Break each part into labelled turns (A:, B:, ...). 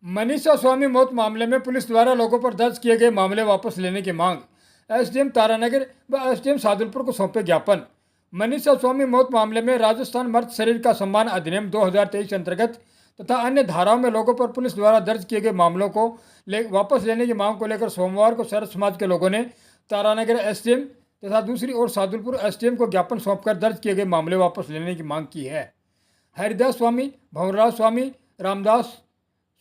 A: मनीषा स्वामी मौत मामले में पुलिस द्वारा लोगों पर दर्ज किए गए मामले वापस लेने की मांग। एसडीएम तारानगर व एसडीएम सादुलपुर को सौंपे ज्ञापन। मनीषा स्वामी मौत मामले में राजस्थान मर्द शरीर का सम्मान अधिनियम 2023 अंतर्गत तथा अन्य धाराओं में लोगों पर पुलिस द्वारा दर्ज किए गए मामलों को वापस लेने की मांग को लेकर सोमवार को शरद समाज के लोगों ने तारानगर एसडीएम तथा दूसरी ओर सादुलपुर एसडीएम को ज्ञापन सौंपकर दर्ज किए गए मामले वापस लेने की मांग की है। हरिदास स्वामी, भंवरराज स्वामी, रामदास,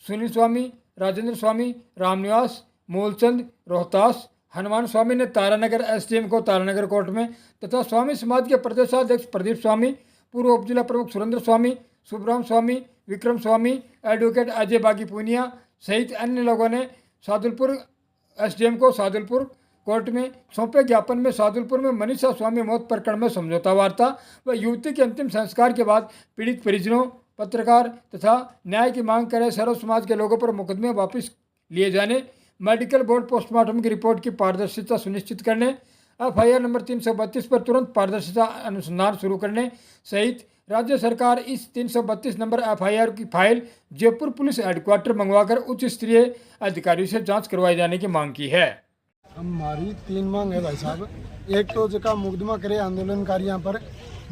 A: सुनील स्वामी, राजेंद्र स्वामी, रामनिवास, मूलचंद, रोहतास, हनुमान स्वामी ने तारानगर एसडीएम को तारानगर कोर्ट में तथा स्वामी समाज के प्रदेशाध्यक्ष प्रदीप स्वामी, पूर्व उप जिला प्रमुख सुरेंद्र स्वामी, सुब्रम स्वामी, विक्रम स्वामी, एडवोकेट अजय बागी पूनिया सहित अन्य लोगों ने सादुलपुर एसडीएम को सादुलपुर कोर्ट में सौंपे ज्ञापन में सादुलपुर में मनीषा स्वामी मौत प्रकरण में समझौता वार्ता व युवती के अंतिम संस्कार के बाद पीड़ित परिजनों, पत्रकार तथा न्याय की मांग करे सर्व समाज के लोगों पर मुकदमे वापस लिए जाने, मेडिकल बोर्ड पोस्टमार्टम की रिपोर्ट की पारदर्शिता सुनिश्चित करने, एफआईआर नंबर 332 पर तुरंत पारदर्शिता अनुसंधान शुरू करने सहित राज्य सरकार इस 332 नंबर एफआईआर की फाइल जयपुर पुलिस हेडक्वार्टर मंगवाकर उच्च स्तरीय अधिकारियों से जांच करवाए जाने की मांग की है।
B: हमारी 3 मांग है भाई साहब। एक तो जगह मुकदमा करे आंदोलनकारियों पर,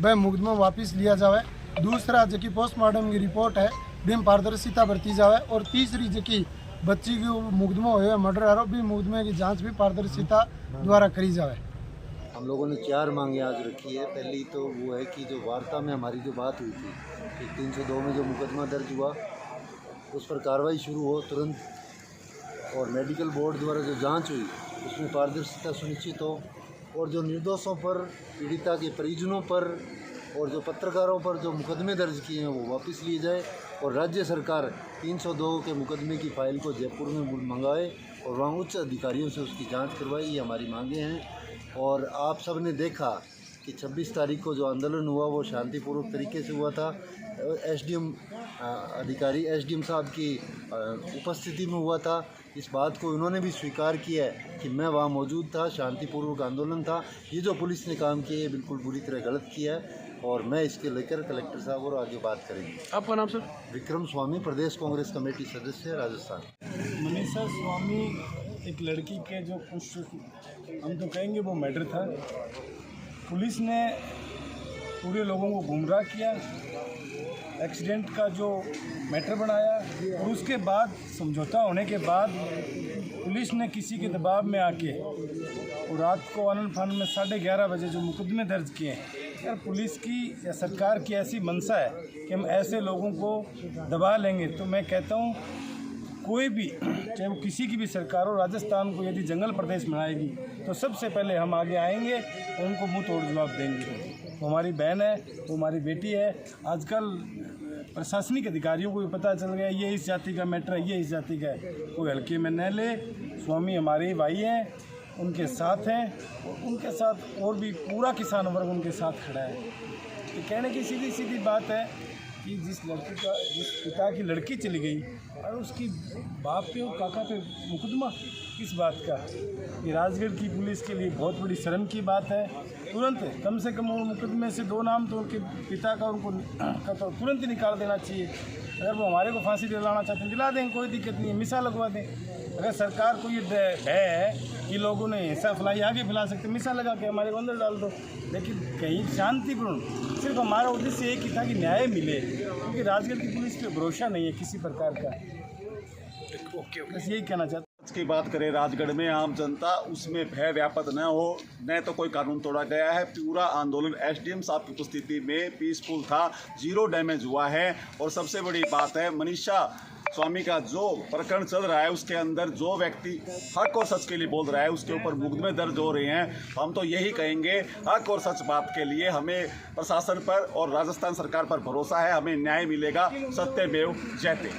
B: वह मुकदमा वापस लिया जाए। दूसरा जबकि पोस्टमार्टम की रिपोर्ट है बिन पारदर्शिता बरती जाए। और तीसरी जबकि बच्ची की मुकदमा हुए मर्डर आरोप भी मुकदमे की जांच भी पारदर्शिता द्वारा करी जाए।
C: हम लोगों ने 4 मांगे आज रखी है। पहली तो वो है कि जो वार्ता में हमारी जो बात हुई थी कि 302 में जो मुकदमा दर्ज हुआ उस पर कार्रवाई शुरू हो तुरंत, और मेडिकल बोर्ड द्वारा जो जांच हुई उसमें पारदर्शिता सुनिश्चित हो, और जो निर्दोषों पर, पीड़िता के परिजनों पर और जो पत्रकारों पर जो मुकदमे दर्ज किए हैं वो वापस लिए जाए, और राज्य सरकार 302 के मुकदमे की फ़ाइल को जयपुर में मंगाए और वहाँ उच्च अधिकारियों से उसकी जांच करवाई। ये हमारी मांगे हैं। और आप सब ने देखा कि 26 तारीख को जो आंदोलन हुआ वो शांतिपूर्वक तरीके से हुआ था। एसडीएम अधिकारी एसडीएम साहब की उपस्थिति में हुआ था। इस बात को उन्होंने भी स्वीकार किया है कि मैं वहाँ मौजूद था, शांतिपूर्वक आंदोलन था। ये जो पुलिस ने काम किया है बिल्कुल बुरी तरह गलत किया है, और मैं इसके लेकर कलेक्टर साहब और आगे बात करेंगे।
D: आपका नाम सर?
C: विक्रम स्वामी, प्रदेश कांग्रेस कमेटी सदस्य, राजस्थान।
E: मनीषा स्वामी एक लड़की के जो कुछ हम तो कहेंगे वो मैटर था, पुलिस ने पूरे लोगों को गुमराह किया, एक्सीडेंट का जो मैटर बनाया, और उसके बाद समझौता होने के बाद पुलिस ने किसी के दबाव में आके और रात को आनंद फान में 11:30 बजे जो मुकदमे दर्ज किए हैं। यार पुलिस की या सरकार की ऐसी मंशा है कि हम ऐसे लोगों को दबा लेंगे, तो मैं कहता हूँ कोई भी, चाहे वो किसी की भी सरकार हो, राजस्थान को यदि जंगल प्रदेश बनाएगी तो सबसे पहले हम आगे आएंगे और उनको मुंह तोड़ जवाब देंगे। वो हमारी बहन है, वो हमारी बेटी है। आजकल प्रशासनिक अधिकारियों को भी पता चल गया ये इस जाति का मैटर है, ये इस जाति का है, कोई हल्के में न ले। स्वामी हमारे भाई हैं, उनके साथ हैं, और उनके साथ और भी पूरा किसान वर्ग उनके साथ खड़ा है। तो कहने की सीधी सीधी बात है कि जिस पिता की लड़की चली गई और उसकी बाप पे और काका पे मुकदमा, किस बात का? ये राजगढ़ की पुलिस के लिए बहुत बड़ी शर्म की बात है। तुरंत कम से कम वो मुकदमे से 2 नाम तो उनके पिता का उनको तो तुरंत ही निकाल देना चाहिए। अगर वो हमारे को फांसी दिलाना चाहते हैं दिला दें, कोई दिक्कत नहीं है, मिसा लगवा दें। अगर सरकार को ये भय है कि लोगों ने हिंसा फैलाई, आगे फैला सकते, मिसा लगा के हमारे को अंदर डाल दो। लेकिन कहीं शांतिपूर्ण, सिर्फ हमारा उद्देश्य एक ही था कि न्याय मिले, क्योंकि राजगढ़ की पुलिस पे भरोसा नहीं है किसी प्रकार का। बस यही कहना चाहता हूँ।
D: आज की बात करें, राजगढ़ में आम जनता उसमें भय व्याप्त न हो, न तो कोई कानून तोड़ा गया है। पूरा आंदोलन एसडीएम साहब की उपस्थिति में पीसफुल था, 0 डैमेज हुआ है। और सबसे बड़ी बात है, मनीषा स्वामी का जो प्रकरण चल रहा है उसके अंदर जो व्यक्ति हक और सच के लिए बोल रहा है उसके ऊपर मुकदमे दर्ज हो रहे हैं। हम तो यही कहेंगे, हक और सच बात के लिए हमें प्रशासन पर और राजस्थान सरकार पर भरोसा है, हमें न्याय मिलेगा। सत्यमेव जयते।